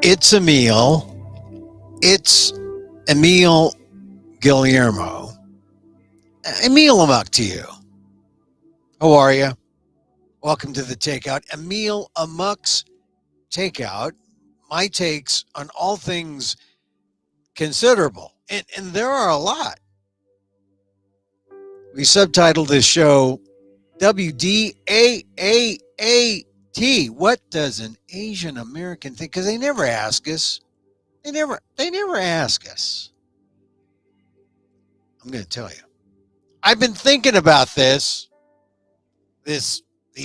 It's Emil. It's Emil Guillermo. Emil, Amok to you. How are you? Welcome to the Takeout. Emil Amok's Takeout. My takes on all things considerable. And there are a lot. We subtitled this show WDAAAT. What does an Asian American think? Because they never ask us. They never ask us. I'm going to tell you. I've been thinking about these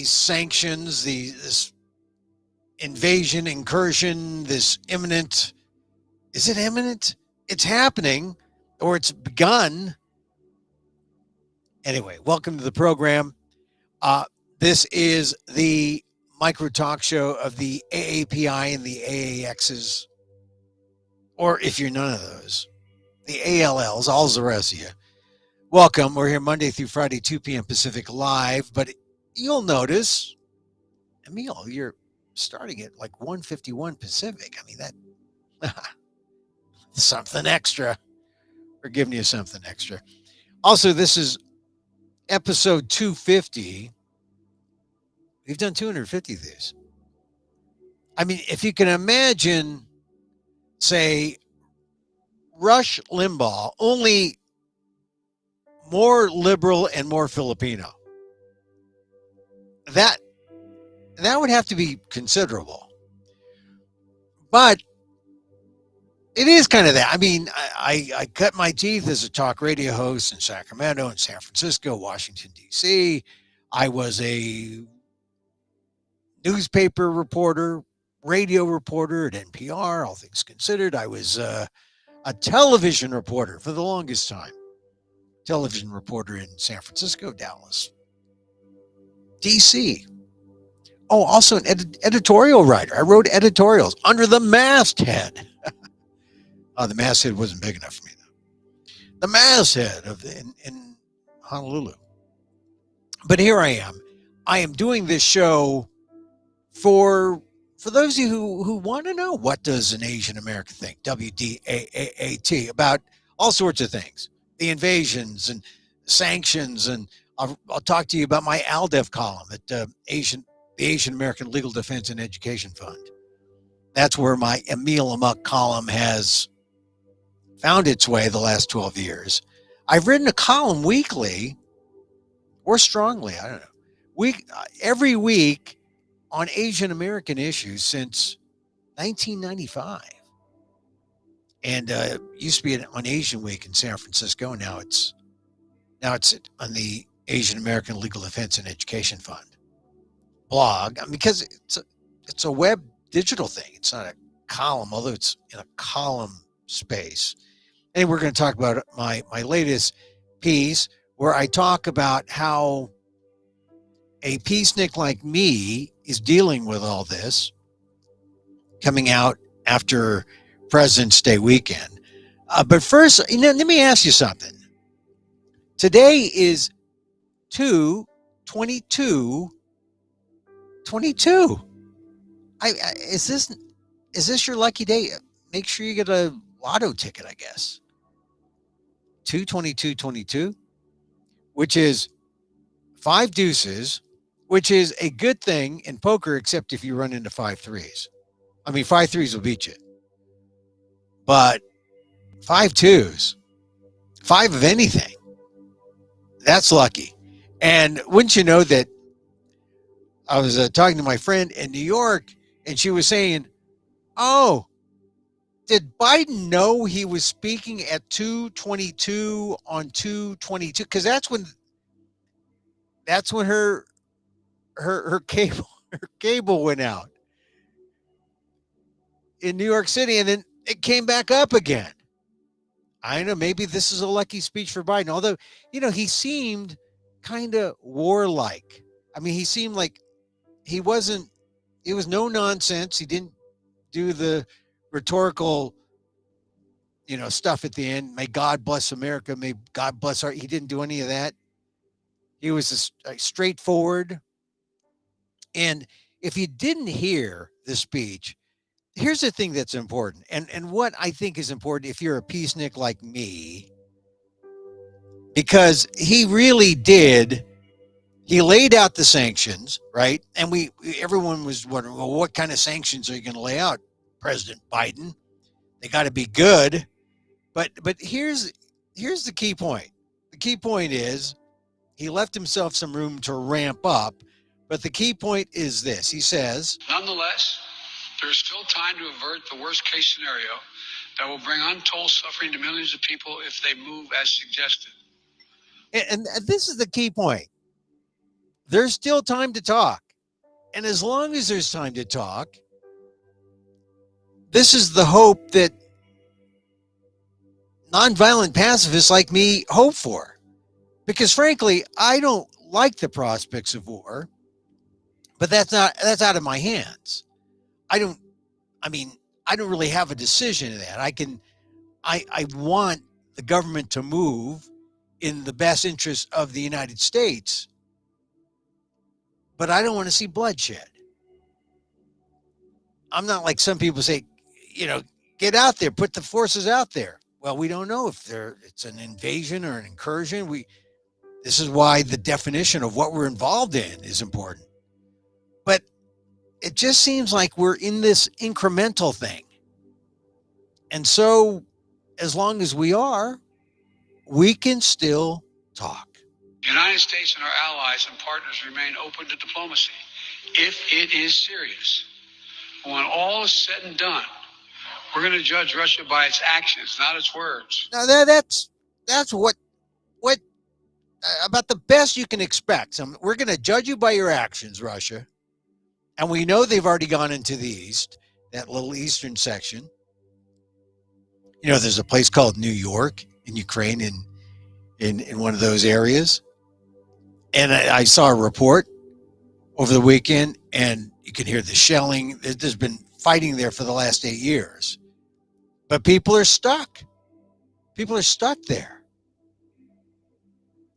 sanctions, this invasion, incursion, this imminent. Is it imminent? It's happening, or it's begun. Anyway, welcome to the program. This is the micro talk show of the AAPI and the AAXs, or if you're none of those, the ALLs, all the rest of you. Welcome. We're here Monday through Friday, 2 p.m. Pacific live, but you'll notice, Emil, you're starting at like 1:51 Pacific. I mean, that something extra. We're giving you something extra. Also, this is episode 250. We've done 250 of these. I mean, if you can imagine, say, Rush Limbaugh, only more liberal and more Filipino. That would have to be considerable. But it is kind of that. I mean, I cut my teeth as a talk radio host in Sacramento and San Francisco, Washington, D.C. I was a newspaper reporter, radio reporter at NPR, all things considered. I was a television reporter for the longest time. Television reporter in San Francisco, Dallas, D.C. Oh, also an editorial writer. I wrote editorials under the masthead. The masthead wasn't big enough for me, though. The masthead in Honolulu. But here I am. I am doing this show for those of you who want to know, what does an Asian American think, WDAAAT, about all sorts of things, the invasions and sanctions, and I'll talk to you about my AALDEF column at the Asian American Legal Defense and Education Fund. That's where my Emil Amok column has found its way the last 12 years. I've written a column weekly or strongly, I don't know, every week on Asian American issues since 1995. And used to be on Asian Week in San Francisco, and now it's on the Asian American Legal Defense and Education Fund blog. I mean, because it's a web digital thing. It's not a column, although it's in a column space. And we're going to talk about my latest piece, where I talk about how a peacenik like me is dealing with all this, coming out after President's Day weekend. But first, let me ask you something. Today is 2/22/22. Is this your lucky day? Make sure you get a lotto ticket, I guess. 2/22/22, which is 5 deuces, which is a good thing in poker, except if you run into 5 threes. I mean, 5 threes will beat you. But 5 twos, 5 of anything, that's lucky. And wouldn't you know that I was talking to my friend in New York, and she was saying, oh, did Biden know he was speaking at 2:22 on 2/22? Because that's when her cable went out in New York City, and then it came back up again. I don't know, maybe this is a lucky speech for Biden, although, he seemed kind of warlike. I mean, he seemed like it was no nonsense. He didn't do the rhetorical, stuff at the end. May God bless America. May God bless he didn't do any of that. He was straightforward. And if you didn't hear the speech, here's the thing that's important, and what I think is important if you're a peacenik like me, because he really did. He laid out the sanctions, right? And everyone was wondering, well, what kind of sanctions are you going to lay out, President Biden? They got to be good. But here's the key point. The key point is he left himself some room to ramp up. But the key point is this. He says, nonetheless, there is still time to avert the worst case scenario that will bring untold suffering to millions of people if they move as suggested. and this is the key point. There's still time to talk. And as long as there's time to talk, this is the hope that nonviolent pacifists like me hope for. Because frankly, I don't like the prospects of war, but that's out of my hands. I don't really have a decision in that. I want the government to move in the best interest of the United States, but I don't want to see bloodshed. I'm not like some people say, get out there, put the forces out there. Well, we don't know if it's an invasion or an incursion. This is why the definition of what we're involved in is important. But it just seems like we're in this incremental thing. And so as long as we are, we can still talk. The United States and our allies and partners remain open to diplomacy if it is serious. When all is said and done, we're going to judge Russia by its actions, not its words. Now that's what about the best you can expect. We're going to judge you by your actions, Russia. And we know they've already gone into the east, that little eastern section. There's a place called New York in Ukraine, in one of those areas. And I saw a report over the weekend, and you can hear the shelling. There's been fighting there for the last 8 years. But people are stuck. People are stuck there.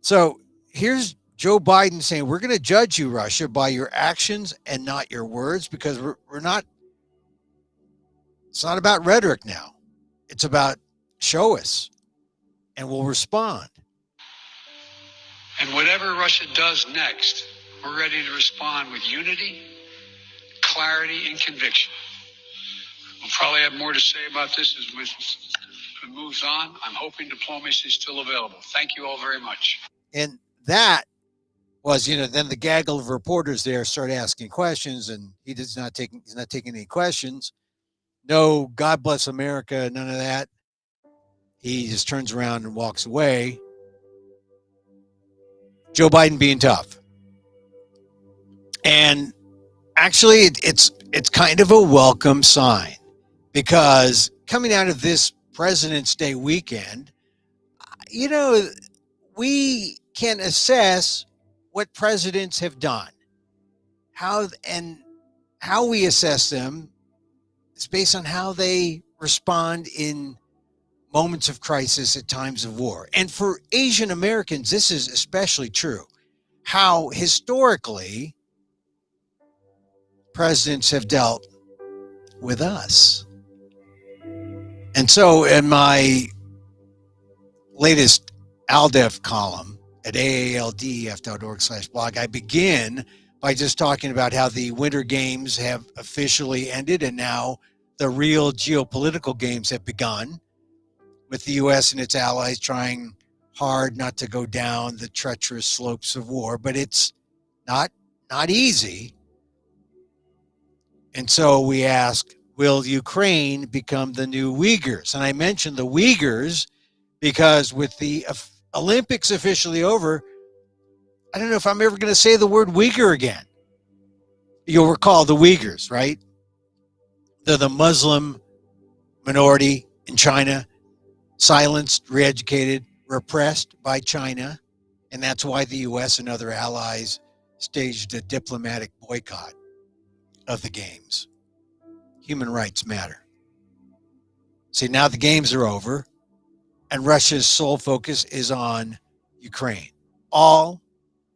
So here's Joe Biden saying, we're going to judge you, Russia, by your actions and not your words, because we're not, it's not about rhetoric now. It's about show us, and we'll respond. And whatever Russia does next, we're ready to respond with unity, clarity, and conviction. We'll probably have more to say about this as it moves on. I'm hoping diplomacy is still available. Thank you all very much. And that was, then the gaggle of reporters there start asking questions, and he's not taking any questions. No, God bless America, none of that. He just turns around and walks away. Joe Biden being tough. And actually, it's kind of a welcome sign, because coming out of this President's Day weekend, we can assess what presidents have done. How we assess them is based on how they respond in moments of crisis at times of war. And for Asian Americans, this is especially true. How historically presidents have dealt with us. And so in my latest AALDEF column at AALDEF.org/blog, I begin by just talking about how the Winter Games have officially ended, and now the real geopolitical games have begun, with the U.S. and its allies trying hard not to go down the treacherous slopes of war. But it's not easy. And so we ask, will Ukraine become the new Uyghurs? And I mentioned the Uyghurs because with the Olympics officially over, I don't know if I'm ever going to say the word Uyghur again. You'll recall the Uyghurs, right? They're the Muslim minority in China, silenced, re-educated, repressed by China. And that's why the U.S. and other allies staged a diplomatic boycott of the games. Human rights matter. See, now the games are over, and Russia's sole focus is on Ukraine. All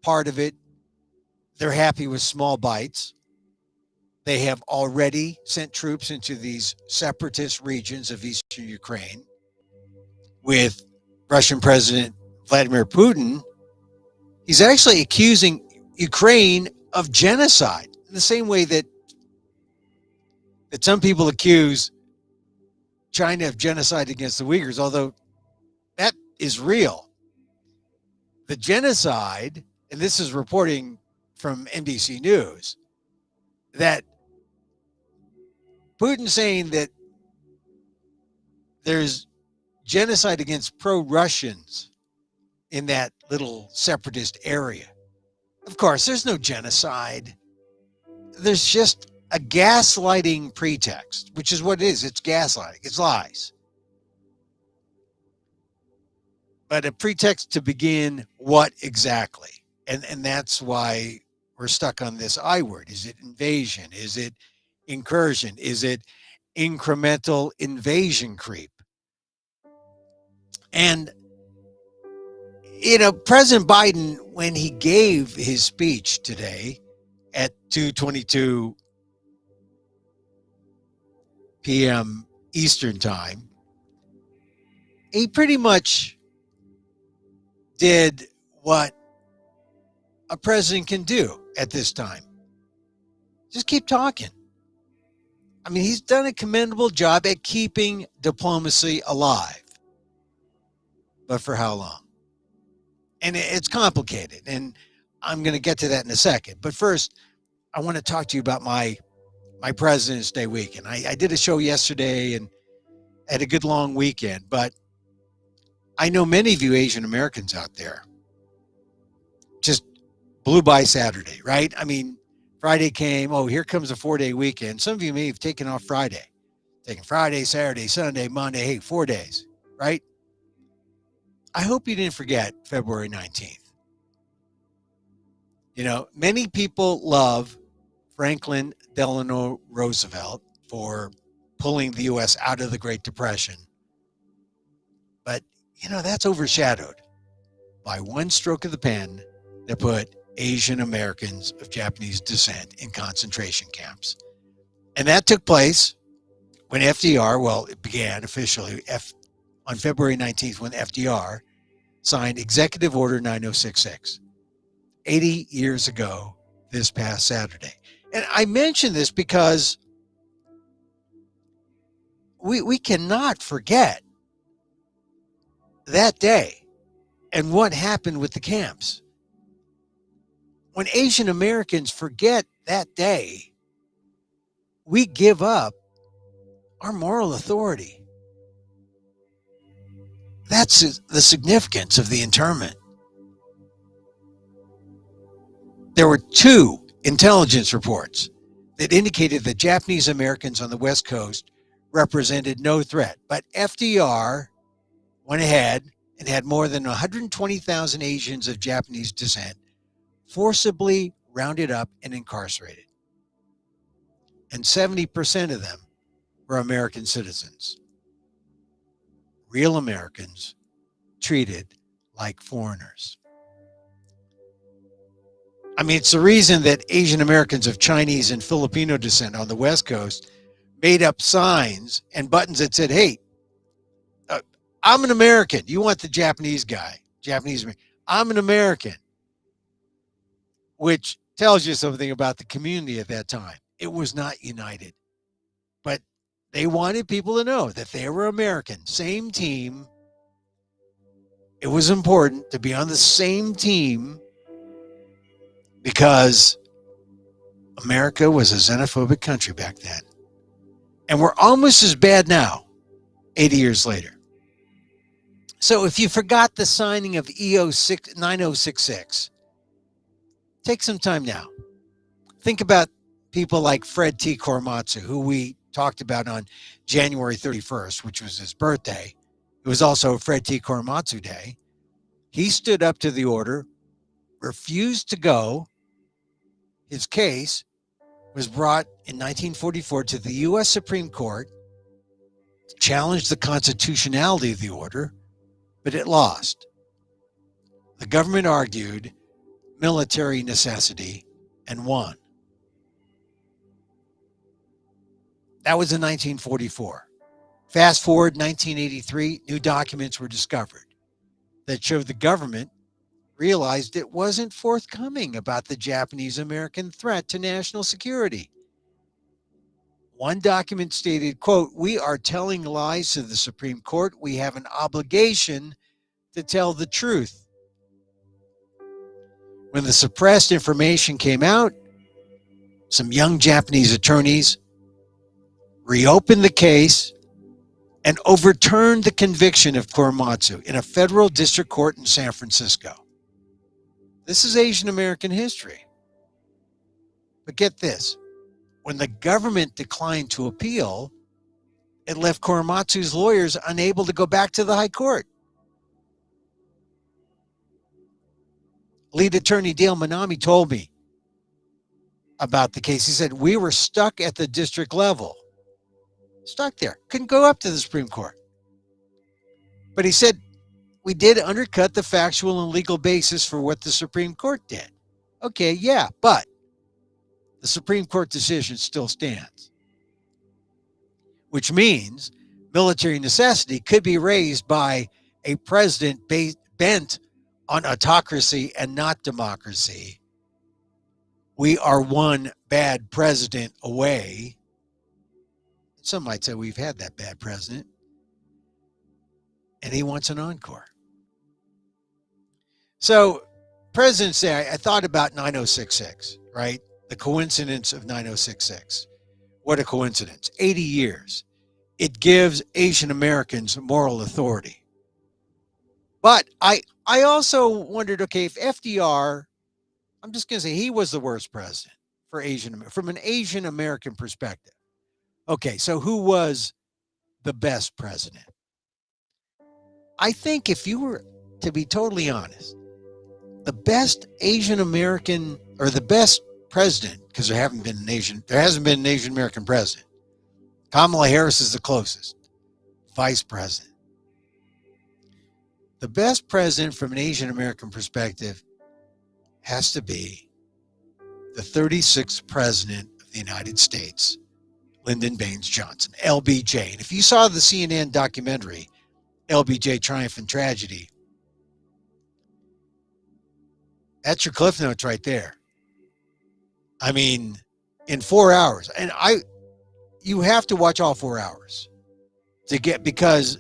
part of it. They're happy with small bites. They have already sent troops into these separatist regions of eastern Ukraine, with Russian President Vladimir Putin. He's actually accusing Ukraine of genocide in the same way that some people accuse China of genocide against the Uyghurs, although that is real. The genocide, and this is reporting from NBC News, that Putin saying that there's genocide against pro-Russians in that little separatist area. Of course, there's no genocide. There's just a gaslighting pretext, which is what it is. It's gaslighting. It's lies. But a pretext to begin what exactly? And that's why we're stuck on this I word. Is it invasion? Is it incursion? Is it incremental invasion creep? And, President Biden, when he gave his speech today at 2:22 p.m. Eastern Time, he pretty much did what a president can do at this time. Just keep talking. I mean, he's done a commendable job at keeping diplomacy alive. But for how long? And it's complicated, and I'm going to get to that in a second. But first, I want to talk to you about my President's Day weekend. I did a show yesterday and had a good long weekend, but I know many of you Asian Americans out there just blew by Saturday, right? I mean, Friday came, oh, here comes a 4-day weekend. Some of you may have taken off Friday. Taking Friday, Saturday, Sunday, Monday, hey, 4 days, right? I hope you didn't forget February 19th. Many people love Franklin Delano Roosevelt for pulling the U.S. out of the Great Depression. But, that's overshadowed by one stroke of the pen that put Asian Americans of Japanese descent in concentration camps. And that took place when FDR, it began officially on February 19th when FDR signed Executive Order 9066, 80 years ago this past Saturday. And I mention this because we cannot forget that day and what happened with the camps. When Asian Americans forget that day, we give up our moral authority. That's the significance of the internment. There were 2 intelligence reports that indicated that Japanese Americans on the West Coast represented no threat, but FDR went ahead and had more than 120,000 Asians of Japanese descent forcibly rounded up and incarcerated. And 70% of them were American citizens. Real Americans treated like foreigners. I mean, it's the reason that Asian Americans of Chinese and Filipino descent on the West Coast made up signs and buttons that said, hey, I'm an American. You want the Japanese guy, I'm an American, which tells you something about the community at that time. It was not united, but they wanted people to know that they were American, same team. It was important to be on the same team because America was a xenophobic country back then. And we're almost as bad now, 80 years later. So if you forgot the signing of E.250 9066, take some time now. Think about people like Fred T. Korematsu, who we talked about on January 31st, which was his birthday. It was also Fred T. Korematsu Day. He stood up to the order, refused to go. His case was brought in 1944 to the U.S. Supreme Court, challenged the constitutionality of the order, but it lost. The government argued military necessity and won. That was in 1944. Fast forward 1983, new documents were discovered that showed the government realized it wasn't forthcoming about the Japanese American threat to national security. One document stated, quote, "We are telling lies to the Supreme Court. We have an obligation to tell the truth." When the suppressed information came out, some young Japanese attorneys reopened the case and overturned the conviction of Korematsu in a federal district court in San Francisco. This is Asian American history. But get this, when the government declined to appeal, it left Korematsu's lawyers unable to go back to the high court. Lead attorney Dale Manami told me about the case. He said, "We were stuck at the district level. Stuck there. Couldn't go up to the Supreme Court." But he said, "We did undercut the factual and legal basis for what the Supreme Court did." Okay, yeah, but the Supreme Court decision still stands, which means military necessity could be raised by a president bent on autocracy and not democracy. We are one bad president away. Some might say we've had that bad president, and he wants an encore. So, President's Day, I thought about 9066, right? The coincidence of 9066. What a coincidence. 80 years. It gives Asian Americans moral authority. But I also wondered, okay, if FDR, I'm just going to say he was the worst president for from an Asian American perspective. Okay, so who was the best president? I think if you were to be totally honest, the best Asian American or the best president, because there hasn't been an Asian American president. Kamala Harris is the closest vice president. The best president from an Asian American perspective has to be the 36th president of the United States, Lyndon Baines Johnson, LBJ. And if you saw the CNN documentary, LBJ Triumph and Tragedy, that's your cliff notes right there. I mean, in 4 hours. And you have to watch all 4 hours to get, because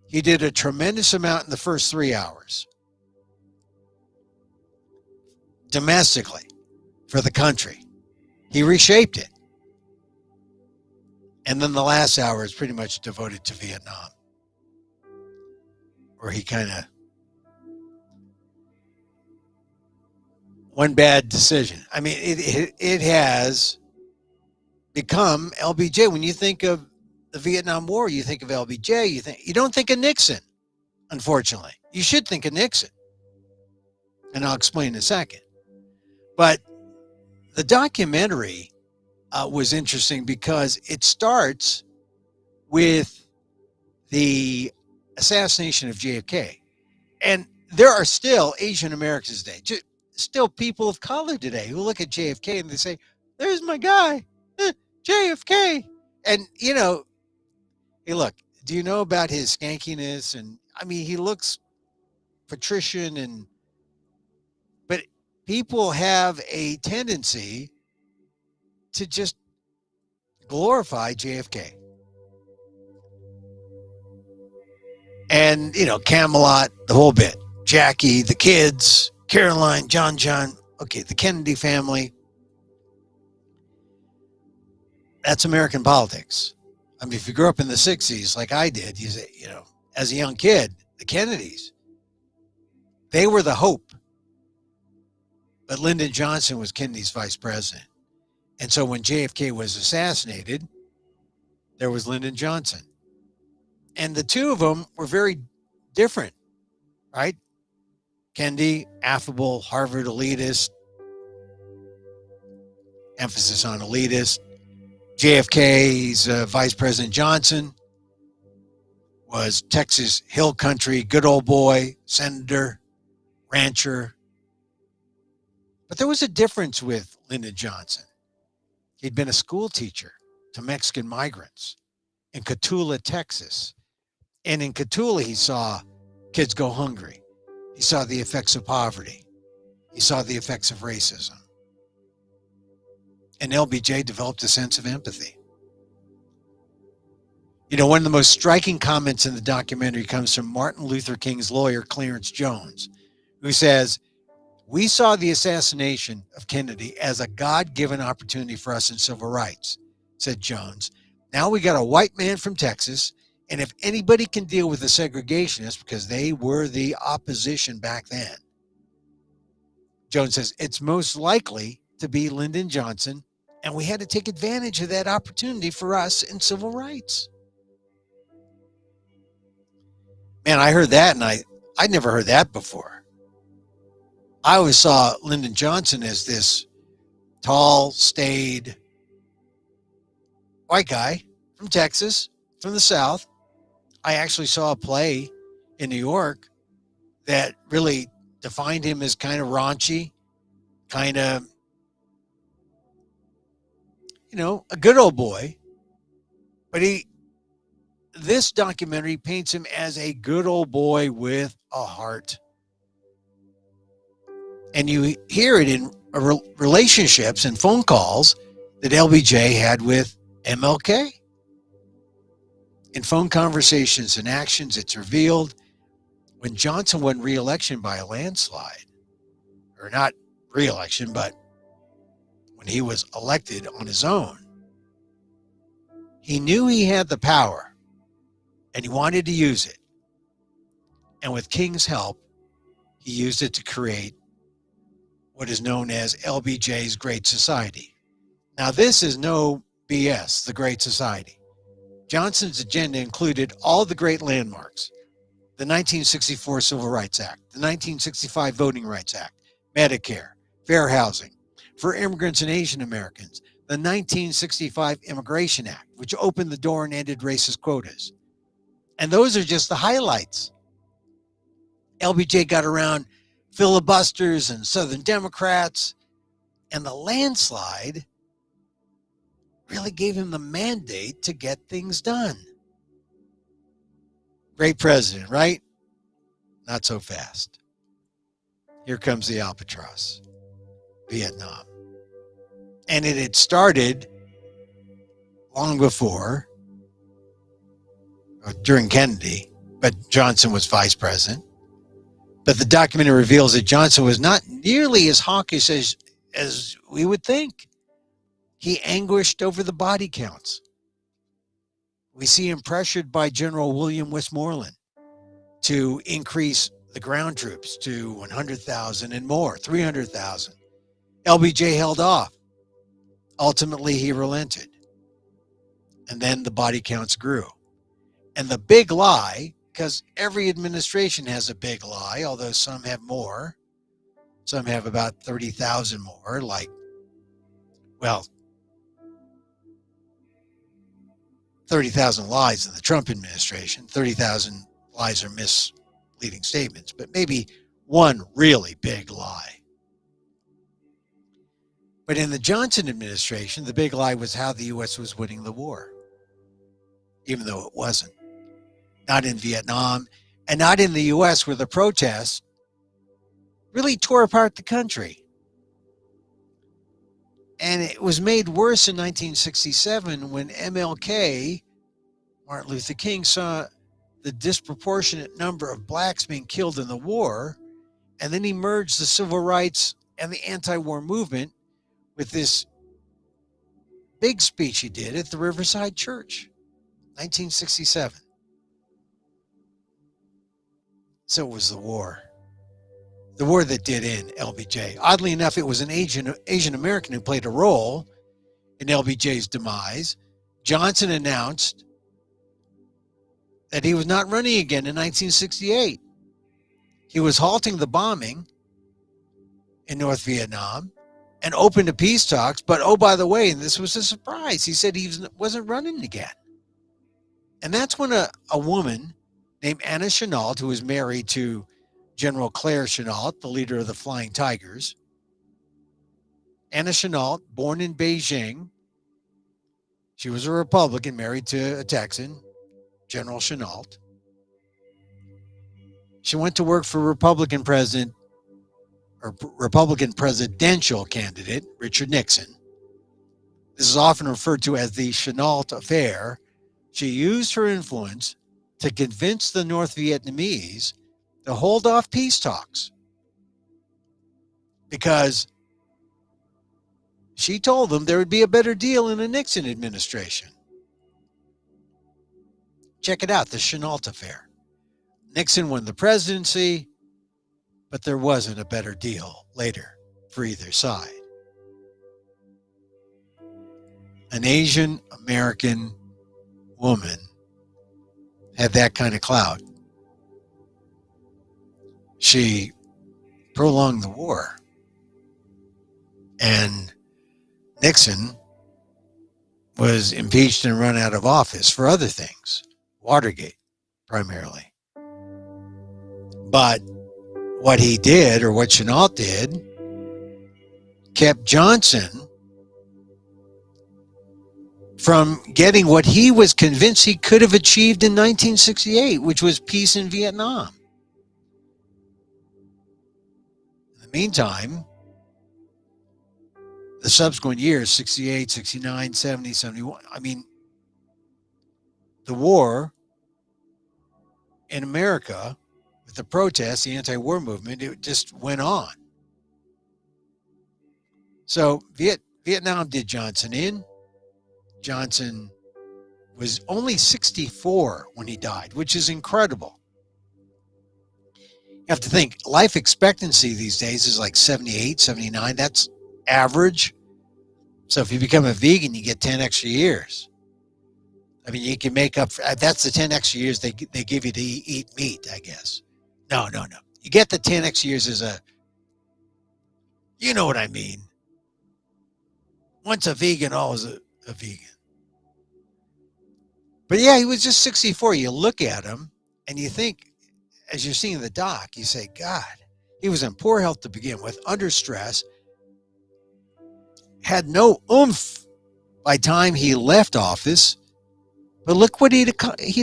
he did a tremendous amount in the first 3 hours domestically for the country. He reshaped it. And then the last hour is pretty much devoted to Vietnam, where he kind of one bad decision. I mean, it has become LBJ. When you think of the Vietnam War, you think of LBJ. You don't think of Nixon, unfortunately. You should think of Nixon, and I'll explain in a second. But the documentary was interesting because it starts with the assassination of JFK, and there are still Asian Americans today, still people of color today who look at JFK and they say, "There's my guy, JFK." And hey, look, do you know about his skankiness? And I mean, he looks patrician, but people have a tendency to just glorify JFK. And, Camelot, the whole bit. Jackie, the kids, Caroline, John, okay, the Kennedy family. That's American politics. I mean, if you grew up in the 60s like I did, you say, as a young kid, the Kennedys, they were the hope. But Lyndon Johnson was Kennedy's vice president. And so when JFK was assassinated, there was Lyndon Johnson. And the two of them were very different, right? Kennedy, affable, Harvard elitist, emphasis on elitist. JFK's Vice President Johnson was Texas Hill Country, good old boy, senator, rancher. But there was a difference with Lyndon Johnson. He'd been a school teacher to Mexican migrants in Cotulla, Texas. And in Cotulla, he saw kids go hungry. He saw the effects of poverty. He saw the effects of racism. And LBJ developed a sense of empathy. You know, one of the most striking comments in the documentary comes from Martin Luther King's lawyer, Clarence Jones, who says, "We saw the assassination of Kennedy as a God-given opportunity for us in civil rights," said Jones. "Now we got a white man from Texas, and if anybody can deal with the segregationists, because they were the opposition back then," Jones says, "it's most likely to be Lyndon Johnson, and we had to take advantage of that opportunity for us in civil rights." Man, I heard that, and I'd never heard that before. I always saw Lyndon Johnson as this tall, staid, white guy from Texas, from the South. I actually saw a play in New York that really defined him as kind of raunchy, kind of, you know, a good old boy. But this documentary paints him as a good old boy with a heart. And you hear it in relationships and phone calls that LBJ had with MLK. In phone conversations and actions, it's revealed when Johnson won re-election by a landslide, or not re-election, but when he was elected on his own, he knew he had the power and he wanted to use it. And with King's help, he used it to create what is known as LBJ's Great Society. Now, this is no BS, the Great Society. Johnson's agenda included all the great landmarks: the 1964 Civil Rights Act, the 1965 Voting Rights Act, Medicare, fair housing for immigrants and Asian Americans, the 1965 Immigration Act, which opened the door and ended racist quotas. And those are just the highlights. LBJ got around filibusters and Southern Democrats, and the landslide really gave him the mandate to get things done. Great president, right? Not so fast. Here comes the albatross, Vietnam. And it had started long before, during Kennedy, but Johnson was vice president. But the documentary reveals that Johnson was not nearly as hawkish as we would think. He anguished over the body counts. We see him pressured by General William Westmoreland to increase the ground troops to 100,000 and more, 300,000. LBJ held off. Ultimately, he relented. And then the body counts grew. And the big lie, because every administration has a big lie, although some have more. Some have about 30,000 more, like, well, 30,000 lies in the Trump administration. 30,000 lies are misleading statements, but maybe one really big lie. But in the Johnson administration, the big lie was how the U.S. was winning the war, even though it wasn't. Not in Vietnam, and not in the U.S., where the protests really tore apart the country. And it was made worse in 1967 when MLK, Martin Luther King, saw the disproportionate number of blacks being killed in the war, and then he merged the civil rights and the anti-war movement with this big speech he did at the Riverside Church, 1967. So it was the war that did end LBJ. Oddly enough, it was an Asian American who played a role in LBJ's demise. Johnson announced that he was not running again in 1968. He was halting the bombing in North Vietnam and opened to peace talks. But, oh, by the way, and this was a surprise, he said he wasn't running again. And that's when a woman named Anna Chennault, who was married to General Claire Chennault, the leader of the Flying Tigers. Anna Chennault, born in Beijing, She was a Republican married to a Texan, General Chenault. She went to work for Republican presidential candidate Richard Nixon. This is often referred to as the Chenault Affair. She used her influence to convince the North Vietnamese to hold off peace talks because she told them there would be a better deal in a Nixon administration. Check it out, the Chenault Affair. Nixon won the presidency, but there wasn't a better deal later for either side. An Asian American woman had that kind of clout. She prolonged the war. And Nixon was impeached and run out of office for other things, Watergate primarily. But what he did, or what Chenault did, kept Johnson from getting what he was convinced he could have achieved in 1968, which was peace in Vietnam. In the meantime, the subsequent years, 68, 69, 70, 71, I mean, the war in America with the protests, the anti-war movement, it just went on. So Vietnam did Johnson in. Johnson was only 64 when he died, which is incredible. You have to think, life expectancy these days is like 78, 79. That's average. So if you become a vegan, you get 10 extra years. I mean, you can make up, that's the 10 extra years they give you to eat meat, I guess. No. You get the 10 extra years as you know what I mean. Once a vegan, always a vegan. But yeah, he was just 64. You look at him and you think, as you're seeing the doc, you say, God, he was in poor health to begin with, under stress, had no oomph by time he left office. But look what he'd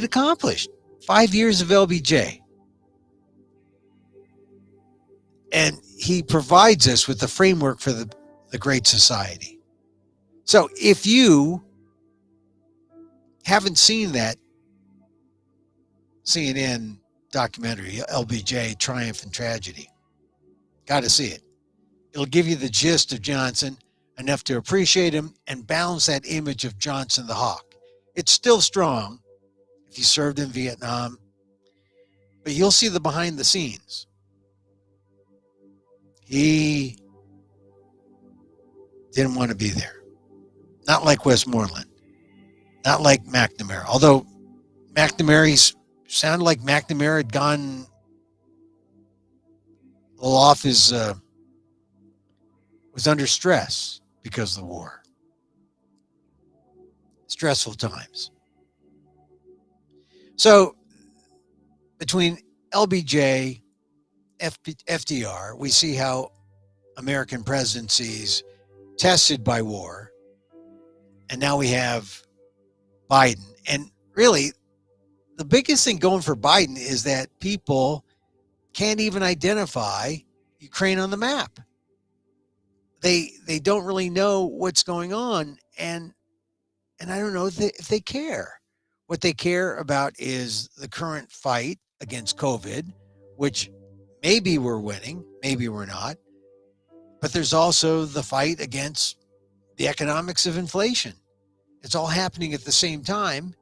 accomplished. 5 years of LBJ. And he provides us with the framework for the Great Society. So if you haven't seen that CNN documentary, LBJ, Triumph and Tragedy, got to see it. It'll give you the gist of Johnson, enough to appreciate him and balance that image of Johnson the Hawk. It's still strong if you served in Vietnam, but you'll see the behind the scenes. He didn't want to be there. Not like Westmoreland. Not like McNamara. Although McNamara sounded like McNamara had gone a little off his, was under stress because of the war. Stressful times. So between LBJ, FDR, we see how American presidencies tested by war. And now we have Biden. And really, the biggest thing going for Biden is that people can't even identify Ukraine on the map. They don't really know what's going on. And I don't know if they care. What they care about is the current fight against COVID, which maybe we're winning, maybe we're not. But there's also the fight against the economics of inflation. It's all happening at the same time.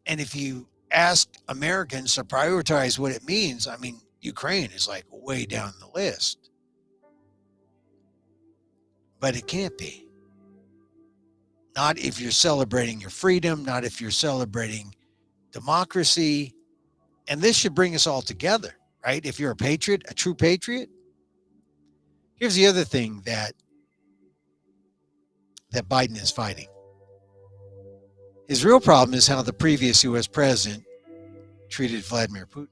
And if you ask Americans to prioritize what it means, I mean, Ukraine is like way down the list. But it can't be. Not if you're celebrating your freedom, not if you're celebrating democracy. And this should bring us all together, right? If you're a patriot, a true patriot. Here's the other thing that Biden is fighting. His real problem is how the previous U.S. president treated Vladimir Putin.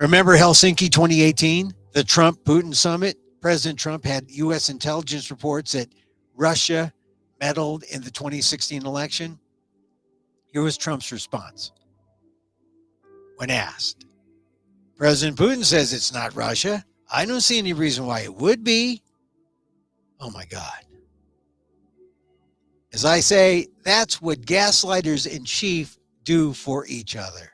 Remember Helsinki 2018, the Trump-Putin summit? President Trump had U.S. intelligence reports that Russia meddled in the 2016 election? Here was Trump's response when asked. President Putin says it's not Russia. I don't see any reason why it would be. Oh my God. As I say, that's what gaslighters in chief do for each other.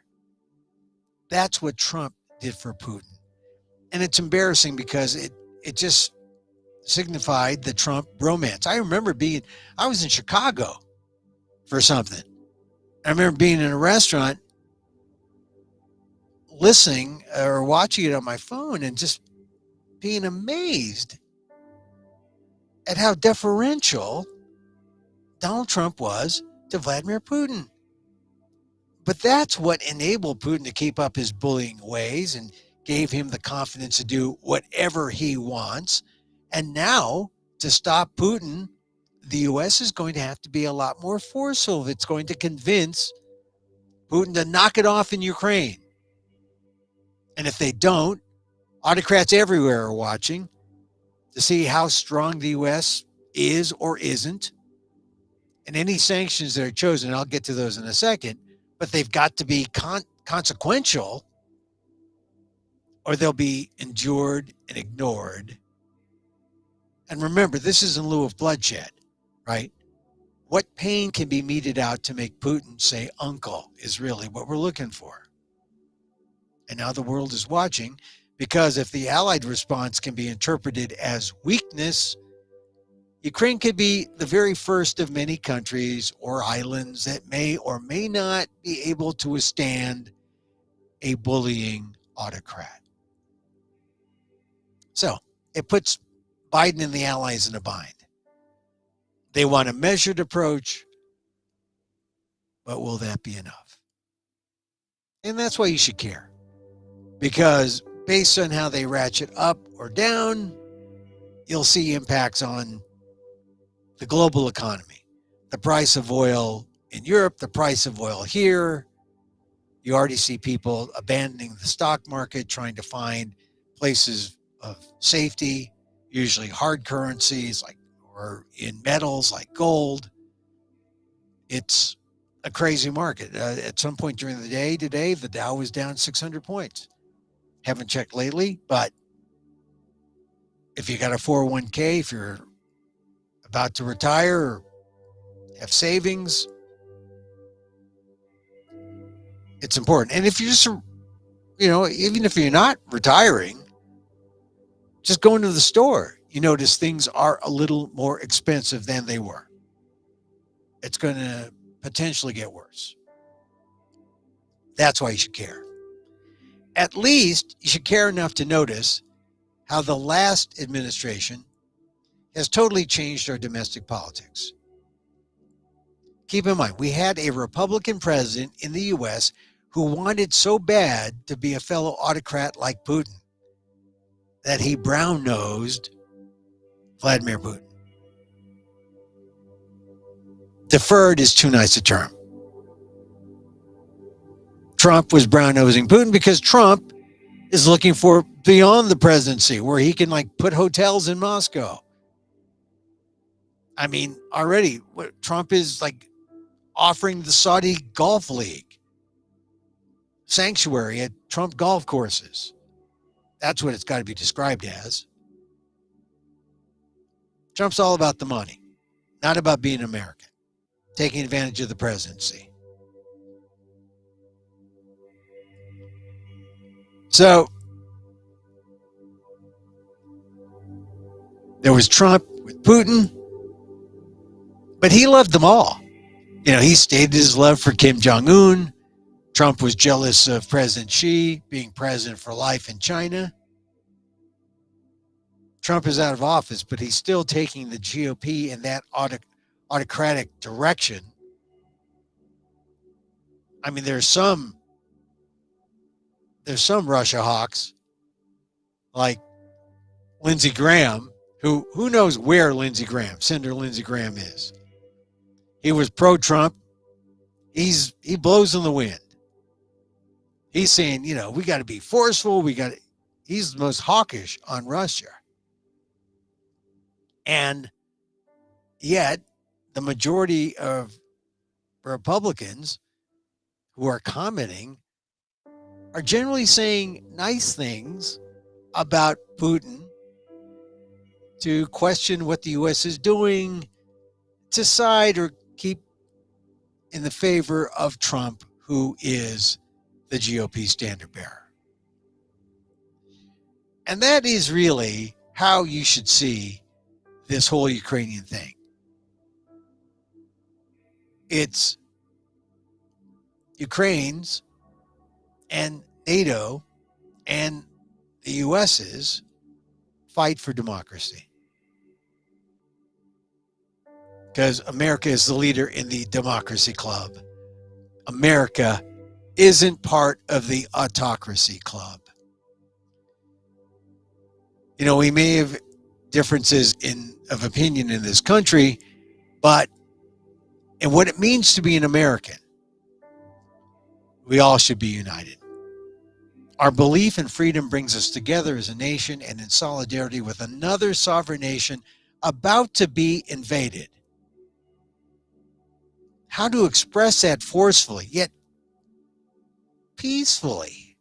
That's what Trump did for Putin. And it's embarrassing because it just signified the Trump bromance. I remember I was in Chicago for something. I remember being in a restaurant, listening or watching it on my phone and just being amazed at how deferential Donald Trump was to Vladimir Putin. But that's what enabled Putin to keep up his bullying ways and gave him the confidence to do whatever he wants. And now, to stop Putin, the U.S. is going to have to be a lot more forceful if it's going to convince Putin to knock it off in Ukraine. And if they don't, autocrats everywhere are watching to see how strong the U.S. is or isn't. And any sanctions that are chosen, I'll get to those in a second, but they've got to be consequential or they'll be endured and ignored. And remember, this is in lieu of bloodshed, right? What pain can be meted out to make Putin say uncle is really what we're looking for. And now the world is watching, because if the Allied response can be interpreted as weakness, Ukraine could be the very first of many countries or islands that may or may not be able to withstand a bullying autocrat. So it puts Biden and the allies in a bind. They want a measured approach, but will that be enough? And that's why you should care. Because based on how they ratchet up or down, you'll see impacts on the global economy. The price of oil in Europe, the price of oil here. You already see people abandoning the stock market, trying to find places of safety, usually hard currencies or in metals like gold. It's a crazy market. At some point during the day today, the Dow was down 600 points. Haven't checked lately, but if you got a 401k, if you're about to retire or have savings, it's important. And if you're just, even if you're not retiring, just going to the store, you notice things are a little more expensive than they were. It's going to potentially get worse. That's why you should care. At least you should care enough to notice how the last administration has totally changed our domestic politics. Keep in mind, we had a Republican president in the U.S. who wanted so bad to be a fellow autocrat like Putin that he brown-nosed Vladimir Putin. Deferred is too nice a term. Trump was brown-nosing Putin because Trump is looking for beyond the presidency where he can put hotels in Moscow. I mean, already Trump is offering the Saudi Golf League sanctuary at Trump golf courses. That's what it's got to be described as. Trump's all about the money, not about being American, taking advantage of the presidency. So there was Trump with Putin, but he loved them all. He stated his love for Kim Jong-un. Trump was jealous of President Xi being president for life in China. Trump is out of office, but he's still taking the GOP in that autocratic direction. I mean, there's some Russia hawks like Lindsey Graham, who knows where Senator Lindsey Graham is. He was pro-Trump. He blows in the wind. He's saying, we got to be forceful. He's the most hawkish on Russia. And yet the majority of Republicans who are commenting are generally saying nice things about Putin, to question what the U.S. is doing, to side or keep in the favor of Trump, who is the GOP standard bearer. And that is really how you should see this whole Ukrainian thing. It's Ukraine's and NATO and the US's fight for democracy. Because America is the leader in the democracy club. America isn't part of the autocracy club. You know, we may have differences of opinion in this country, but in what it means to be an American, we all should be united. Our belief in freedom brings us together as a nation and in solidarity with another sovereign nation about to be invaded. How to express that forcefully, yet peacefully,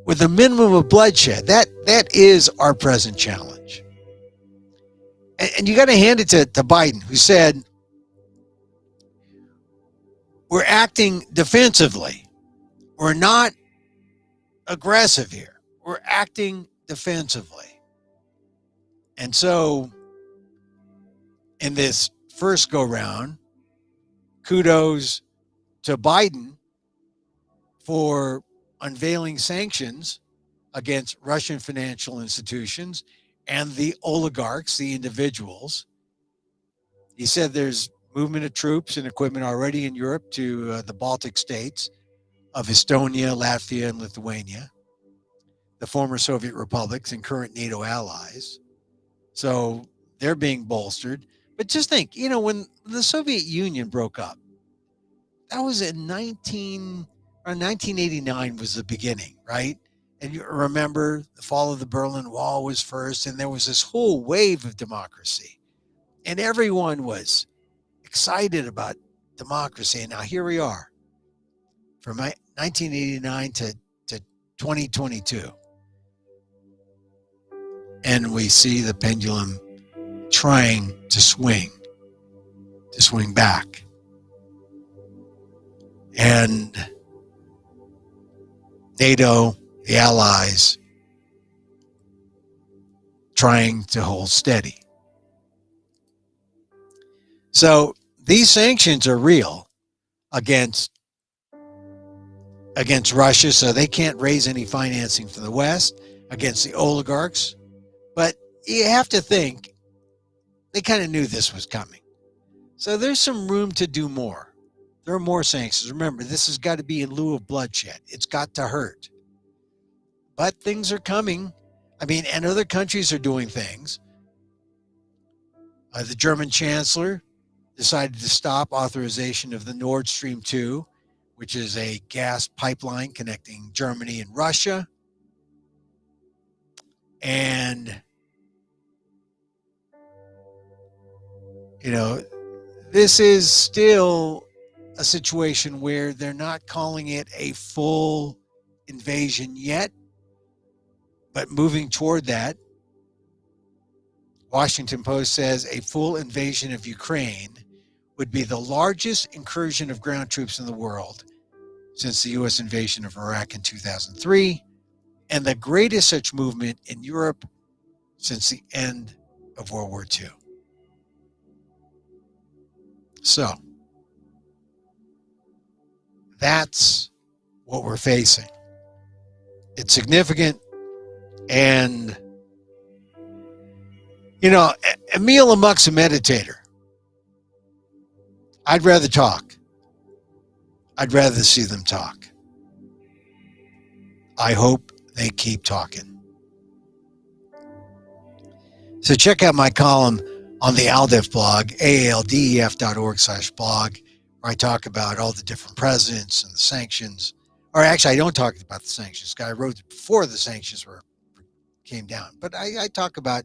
with a minimum of bloodshed, that is our present challenge. And you got to hand it to Biden, who said, we're acting defensively. We're not aggressive here. We're acting defensively. And so, in this first go-round, kudos to Biden for unveiling sanctions against Russian financial institutions and the oligarchs, the individuals. He said there's movement of troops and equipment already in Europe to the Baltic states of Estonia, Latvia, and Lithuania, the former Soviet republics and current NATO allies. So they're being bolstered. But just think, you know, when the Soviet Union broke up, that was in 1989 was the beginning, right? And you remember the fall of the Berlin Wall was first, and there was this whole wave of democracy. And everyone was excited about democracy. And now here we are from 1989 to 2022. And we see the pendulum trying to swing back. And NATO, the allies, trying to hold steady. So these sanctions are real against Russia, so they can't raise any financing from the West, against the oligarchs. But you have to think they kind of knew this was coming. So there's some room to do more. There are more sanctions. Remember, this has got to be in lieu of bloodshed. It's got to hurt. But things are coming. I mean, and other countries are doing things. The German chancellor decided to stop authorization of the Nord Stream 2, which is a gas pipeline connecting Germany and Russia. And, you know, this is still a situation where they're not calling it a full invasion yet, but moving toward that. Washington Post says a full invasion of Ukraine would be the largest incursion of ground troops in the world since the U.S. invasion of Iraq in 2003, and the greatest such movement in Europe since the end of World War II. So, that's what we're facing. It's significant, and, you know, Emil Amok's a meditator. I'd rather talk. I'd rather see them talk. I hope they keep talking. So check out my column on the AALDEF blog, aaldef.org/blog, where I talk about all the different presidents and the sanctions. Or actually, I don't talk about the sanctions. I wrote it before the sanctions came down. But I talk about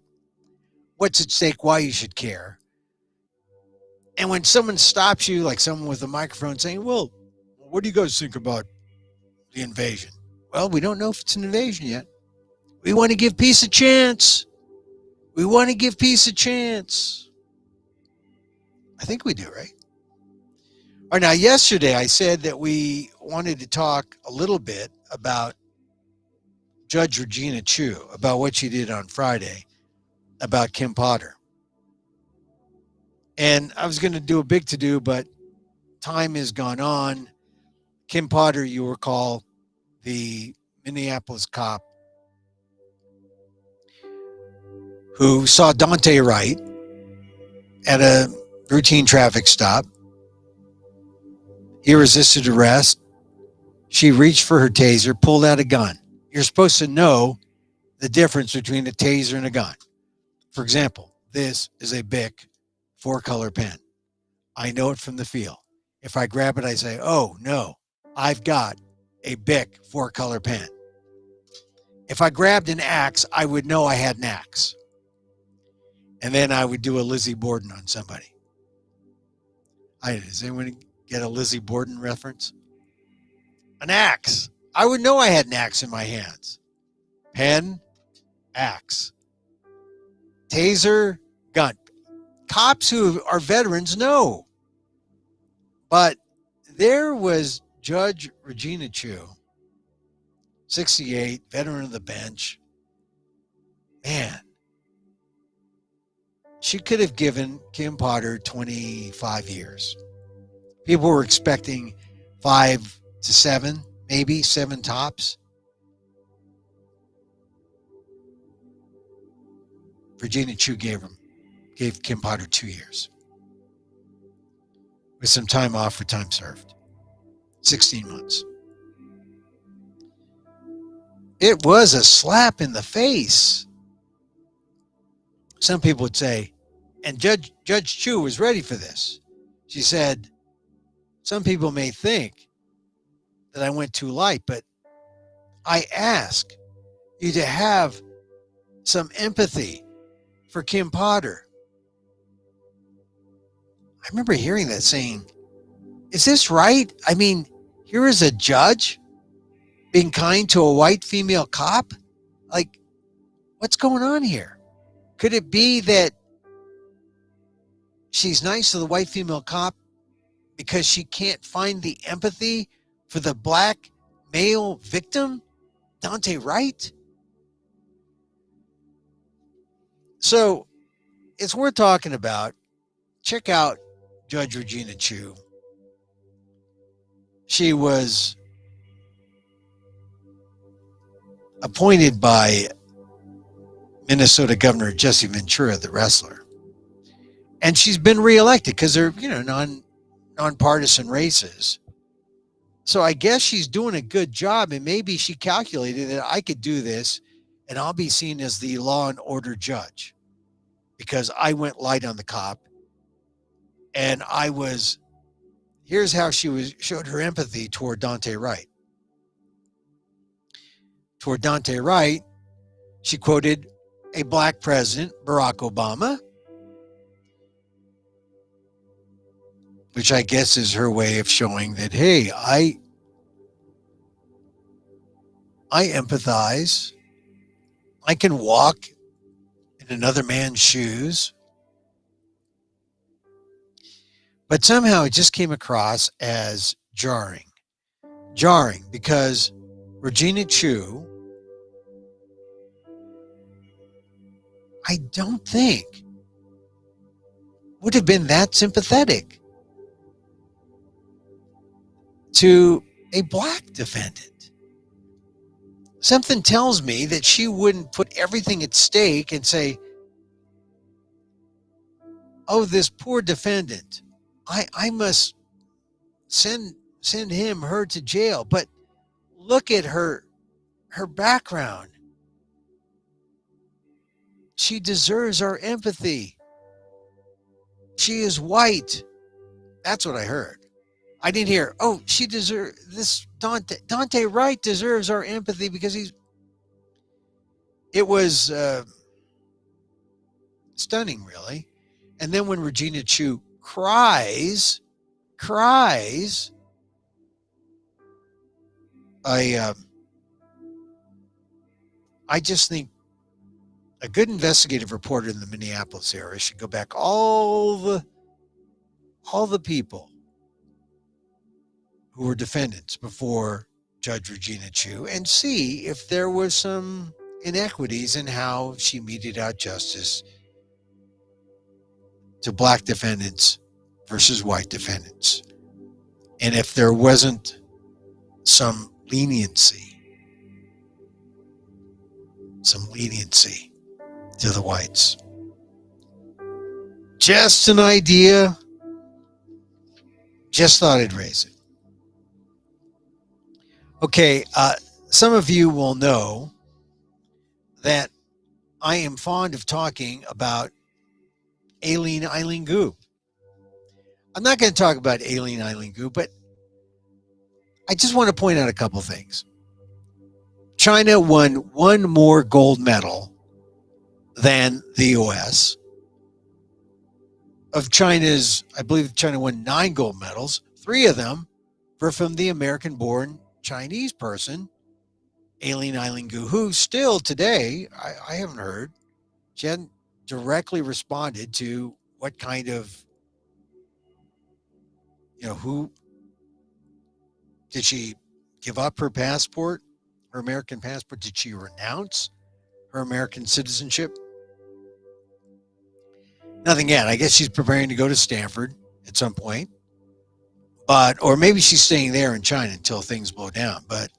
what's at stake, why you should care. And when someone stops you, like someone with a microphone saying, well, what do you guys think about the invasion? Well, we don't know if it's an invasion yet. We want to give peace a chance. We want to give peace a chance. I think we do, right? All right, now, yesterday I said that we wanted to talk a little bit about Judge Regina Chu, about what she did on Friday about Kim Potter. And I was going to do a big to-do, but time has gone on. Kim Potter, you recall, the Minneapolis cop who saw Dante Wright at a routine traffic stop. He resisted arrest. She reached for her taser, pulled out a gun. You're supposed to know the difference between a taser and a gun. For example, this is a Bic 4-color pen. I know it from the field. If I grab it, I say, oh, no, I've got a Bic 4-color pen. If I grabbed an axe, I would know I had an axe. And then I would do a Lizzie Borden on somebody. Does anyone get a Lizzie Borden reference? An axe. I would know I had an axe in my hands. Pen, axe. Taser, gun. Cops who are veterans know. But there was Judge Regina Chu, 68, veteran of the bench. Man, she could have given Kim Potter 25 years. People were expecting 5 to 7, maybe 7 tops. Regina Chu gave Kim Potter 2 years, with some time off for time served. 16 months. It was a slap in the face. Some people would say, and Judge Chu was ready for this. She said, some people may think that I went too light, but I ask you to have some empathy for Kim Potter. I remember hearing that, saying, is this right? I mean, here is a judge being kind to a white female cop? Like, what's going on here? Could it be that she's nice to the white female cop because she can't find the empathy for the black male victim, Dante Wright? So it's worth talking about. Check out Judge Regina Chu. She was appointed by Minnesota Governor Jesse Ventura, the wrestler. And she's been reelected because they're, nonpartisan races. So I guess she's doing a good job, and maybe she calculated that I could do this and I'll be seen as the law and order judge because I went light on the cop. And here's how she showed her empathy toward Dante Wright. Toward Dante Wright, she quoted a black president, Barack Obama, which I guess is her way of showing that, hey, I empathize. I can walk in another man's shoes. But somehow it just came across as jarring. Jarring because Regina Chu, I don't think, would have been that sympathetic to a black defendant. Something tells me that she wouldn't put everything at stake and say, oh, this poor defendant, I must send her to jail. But look at her background. She deserves our empathy. She is white. That's what I heard. I didn't hear, oh, she deserves this. Dante Wright deserves our empathy because it was Stunning, really. And then when Regina Chu cries, I just think a good investigative reporter in the Minneapolis area should go back all the people who were defendants before Judge Regina Chu and see if there was some inequities in how she meted out justice to black defendants versus white defendants. And if there wasn't some leniency to the whites. Just an idea. Just thought I'd raise it. Okay, some of you will know that I am fond of talking about Aileen Eileen Gu. I'm not going to talk about Aileen Eileen Gu, but I just want to point out a couple things. China won one more gold medal than the U.S. Of China's, I believe China won 9 gold medals. 3 of them were from the American-born Chinese person, Aileen Eileen Gu, who still today, I haven't heard, she hadn't directly responded to what kind of, who, did she give up her passport, her American passport? Did she renounce her American citizenship? Nothing yet. I guess she's preparing to go to Stanford at some point. Or maybe she's staying there in China until things blow down. But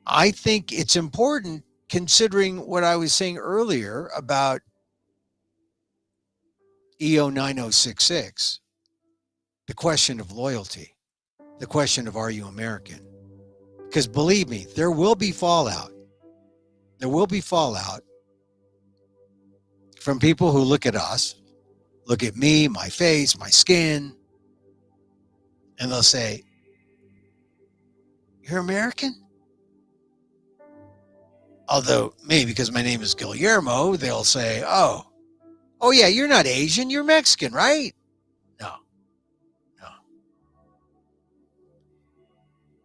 I think it's important, considering what I was saying earlier about E.250, the question of loyalty, the question of are you American? Because believe me, there will be fallout. There will be fallout from people who look at us, look at me, my face, my skin, and they'll say, "You're American?" Although maybe because my name is Guillermo, they'll say, oh yeah, you're not Asian, you're Mexican, right? No.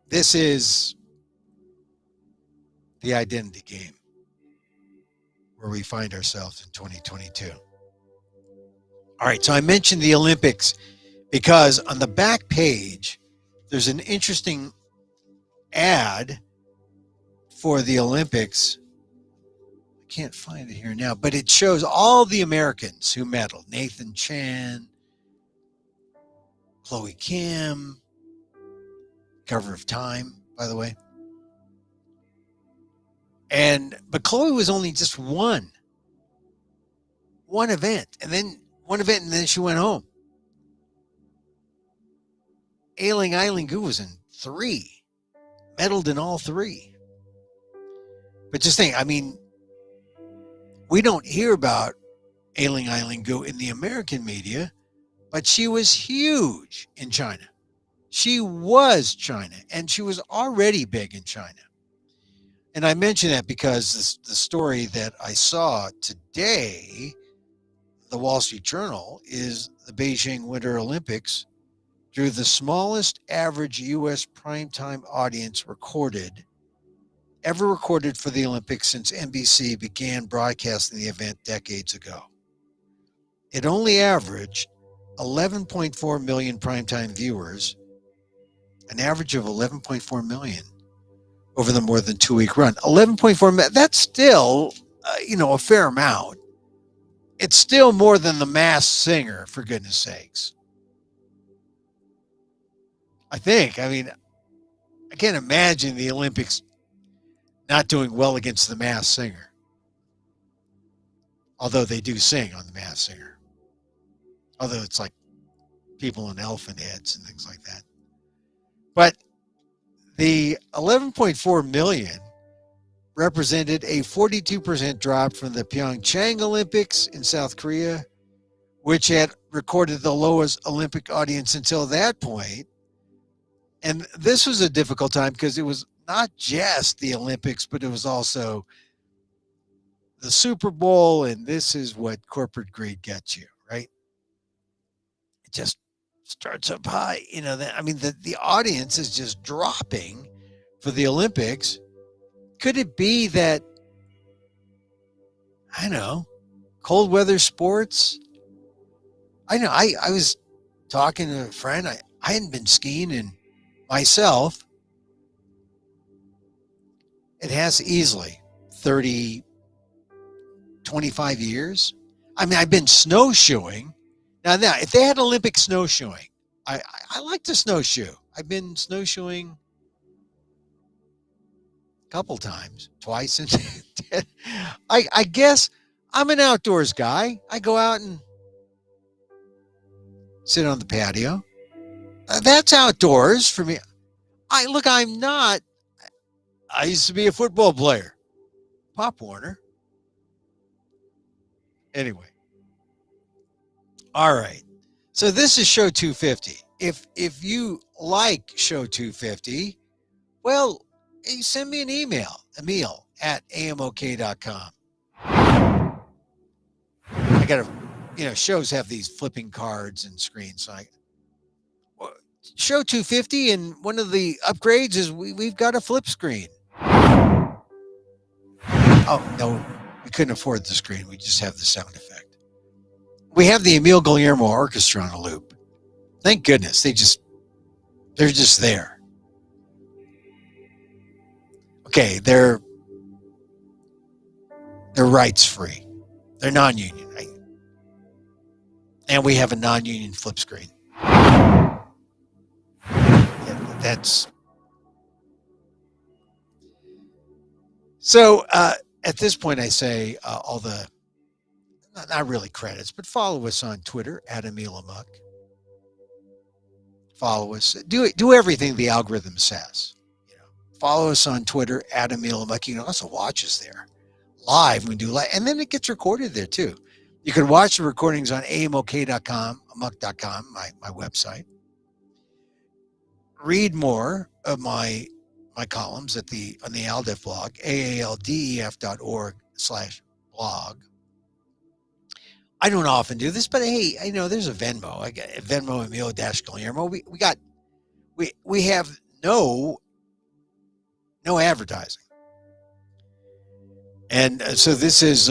This is the identity game where we find ourselves in 2022. All right, so I mentioned the Olympics because on the back page, there's an interesting ad for the Olympics. I can't find it here now, but it shows all the Americans who medaled. Nathan Chan, Chloe Kim, cover of Time, by the way. But Chloe was only just one event, and then she went home. Aileen Gu was in 3, medaled in all 3. But just think, we don't hear about Aileen Gu in the American media, but she was huge in China. She was China, and she was already big in China. And I mention that because the story that I saw today, the Wall Street Journal, is the Beijing Winter Olympics drew the smallest average U.S. primetime audience ever recorded for the Olympics since NBC began broadcasting the event decades ago. It only averaged 11.4 million primetime viewers, an average of 11.4 million over the more than 2-week run. 11.4 million, that's still, a fair amount. It's still more than The Masked Singer, for goodness sakes. I think. I can't imagine the Olympics not doing well against The Masked Singer. Although they do sing on The Masked Singer. Although it's like people in elephant heads and things like that. But the 11.4 million represented a 42% drop from the Pyeongchang Olympics in South Korea, which had recorded the lowest Olympic audience until that point. And this was a difficult time because it was not just the Olympics, but it was also the Super Bowl, and this is what corporate greed gets you, right? It just starts up high. The audience is just dropping for the Olympics. Could it be that, I don't know, cold weather sports? I know. I was talking to a friend. I hadn't been skiing in myself. It has easily 30, 25 years. I've been snowshoeing. Now, if they had Olympic snowshoeing, I like to snowshoe. I've been snowshoeing a couple times, twice. And I guess I'm an outdoors guy. I go out and sit on the patio. That's outdoors for me. I'm not. I used to be a football player. Pop Warner. Anyway. All right. So this is show 250. If you like show 250, well, you send me an email, Emil at amok.com. I got to, shows have these flipping cards and screens. So show 250, and one of the upgrades is we've got a flip screen. Oh, no, we couldn't afford the screen. We just have the sound effect. We have the Emil Guillermo Orchestra on a loop. Thank goodness. They're just there. Okay, they're rights free. They're non-union, right? And we have a non-union flip screen. Yeah, that's so. At this point, I say all the not really credits, but follow us on Twitter at Emil Amok. Follow us. Do everything the algorithm says. Follow us on Twitter at Emil Amok. You can also watch us there live. We do live, and then it gets recorded there too. You can watch the recordings on amok.com, amok.com, my website. Read more of my columns on the AALDEF blog, aaldef.org/blog. I don't often do this, but hey, I know there's a Venmo. I got Venmo Emil-Guillermo. We have no advertising. And so this is,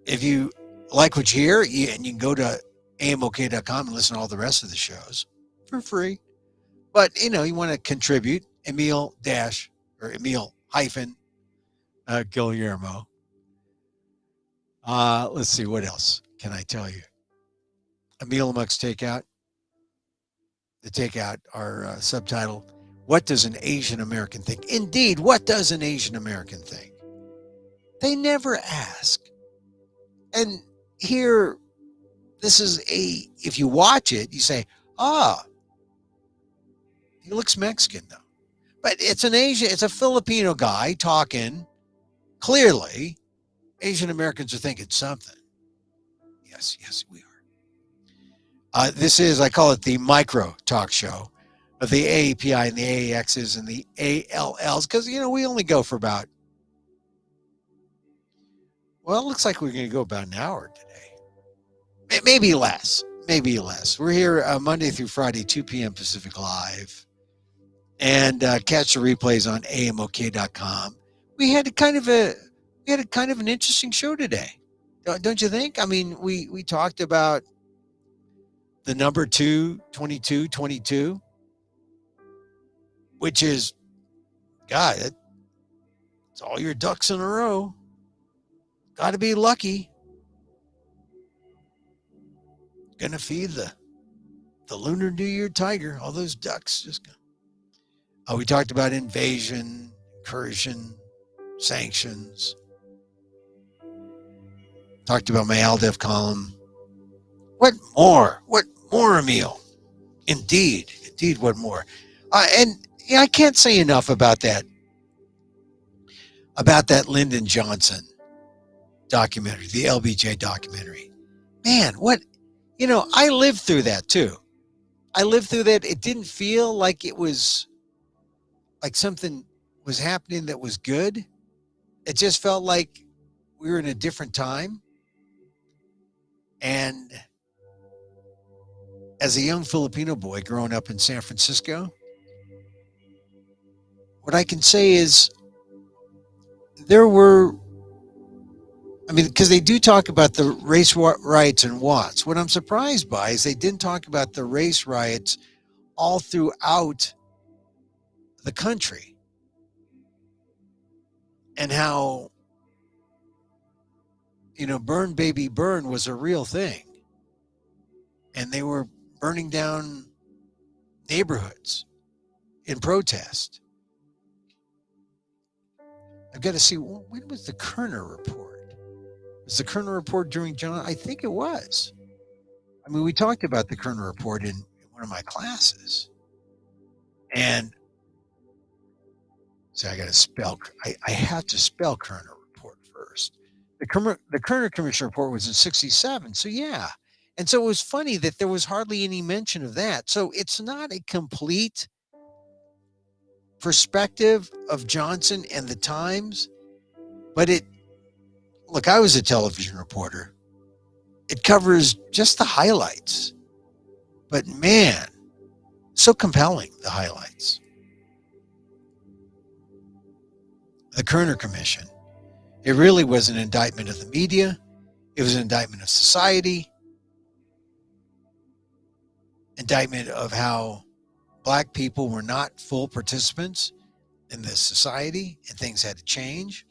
if you like what you hear, and you can go to amok.com and listen to all the rest of the shows for free. But, you want to contribute, Emil-Guillermo. Let's see, what else can I tell you? Emil Amok's Takeout. The Takeout, our subtitle, What Does an Asian American Think? Indeed, what does an Asian American think? They never ask. And here, if you watch it, you say, he looks Mexican though. But it's a Filipino guy talking. Clearly, Asian Americans are thinking something. Yes, we are. This is, I call it the micro talk show of the AAPI and the AAXs and the ALLs, because, we only go for about, well, it looks like we're going to go about an hour today. Maybe less. We're here Monday through Friday, 2 p.m. Pacific Live. And catch the replays on amok.com. We had kind of an interesting show today. Don't you think? We talked about the number 2222, which is, God, it's all your ducks in a row. Got to be lucky. Gonna feed the Lunar New Year tiger. All those ducks just go. We talked about invasion, incursion, sanctions. Talked about my AALDEF column. What more? What more, Emil? Indeed, what more? And I can't say enough about that Lyndon Johnson documentary, the LBJ documentary. Man, I lived through that too. It didn't feel like it was like something was happening that was good. It just felt like we were in a different time. And as a young Filipino boy growing up in San Francisco, what I can say is there were, I mean, because they do talk about the race riots in Watts. What I'm surprised by is they didn't talk about the race riots all throughout the country and how, burn baby burn was a real thing. And they were burning down neighborhoods in protest. I've got to see, when was the Kerner report? Was the Kerner report during John? I think it was. I mean, we talked about the Kerner report in one of my classes. And so I got to spell, I have to spell Kerner report first. The Kerner Commission report was in 1967. So yeah. And so it was funny that there was hardly any mention of that. So it's not a complete perspective of Johnson and the times, but look, I was a television reporter. It covers just the highlights, but man, so compelling, the highlights. The Kerner Commission, it really was an indictment of the media. It was an indictment of society, indictment of how Black people were not full participants in this society and things had to change.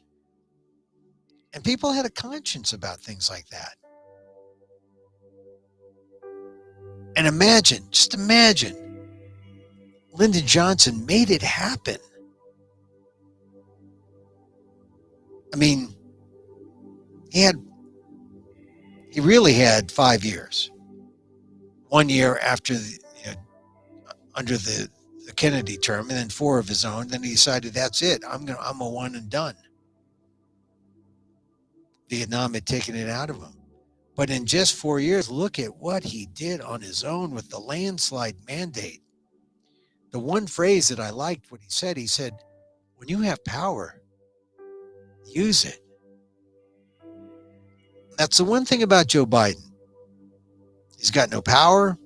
And people had a conscience about things like that. And just imagine, Lyndon Johnson made it happen. I mean, he really had 5 years. 1 year after under the Kennedy term, and then 4 of his own. Then he decided, that's it. I'm a one and done. Vietnam had taken it out of him. But in just 4 years, look at what he did on his own with the landslide mandate. The one phrase that I liked what he said, when you have power, use it. That's the one thing about Joe Biden. He's got no power.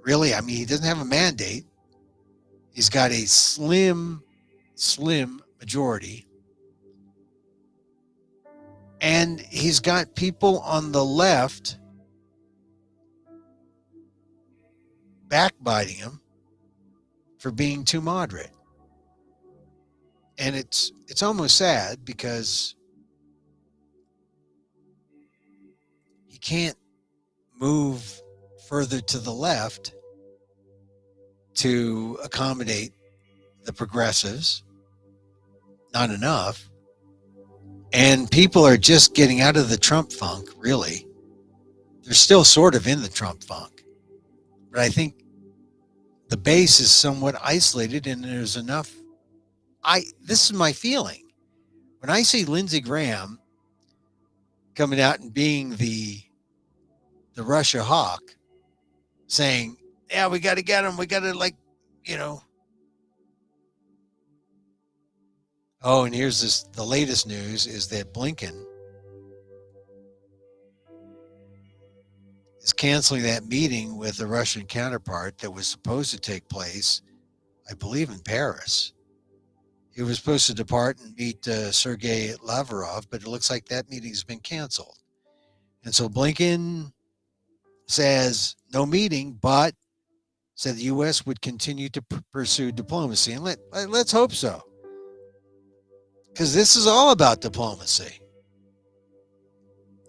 Really, I mean, he doesn't have a mandate. He's got a slim majority. And he's got people on the left backbiting him for being too moderate. And it's almost sad because he can't move further to the left to accommodate the progressives. Not enough. And people are just getting out of the Trump funk, really. They're still sort of in the Trump funk. But I think the base is somewhat isolated and there's enough. This is my feeling. When I see Lindsey Graham coming out and being the Russia hawk, saying, yeah, we got to get him. We got to Oh, and here's the latest news is that Blinken is canceling that meeting with the Russian counterpart that was supposed to take place, I believe, in Paris. He was supposed to depart and meet Sergei Lavrov, but it looks like that meeting has been canceled. And so Blinken says no meeting, but said the U.S. would continue to pursue diplomacy. And let's hope so. Because this is all about diplomacy.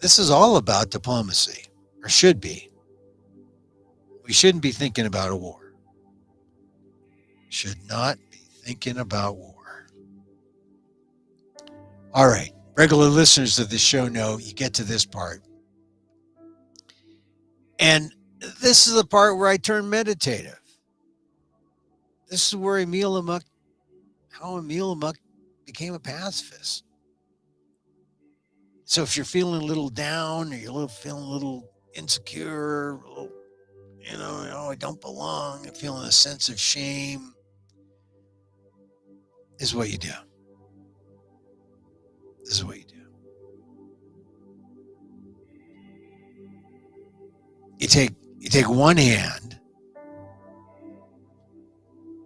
This is all about diplomacy, or should be. We shouldn't be thinking about a war. Should not be thinking about war. All right. Regular listeners of this show know you get to this part. And this is the part where I turn meditative. This is where Emil Guillermo became a pacifist. So if you're feeling a little down or you're feeling a little insecure, I don't belong, and feeling a sense of shame, this is what you do. This is what you do. You take one hand,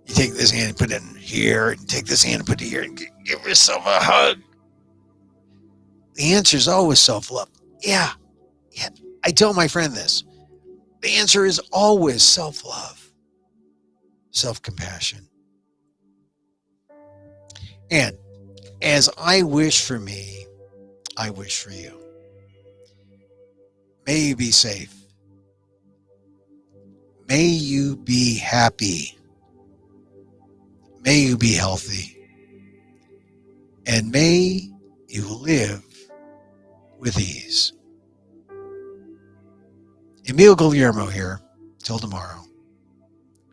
you take this hand and put it in here, and take this hand and put it here, and give yourself a hug. The answer is always self-love. Yeah. I tell my friend this. The answer is always self-love, self-compassion. And as I wish for me, I wish for you. May you be safe. May you be happy. May you be healthy. And may you live with ease. Emil Guillermo here. Till tomorrow.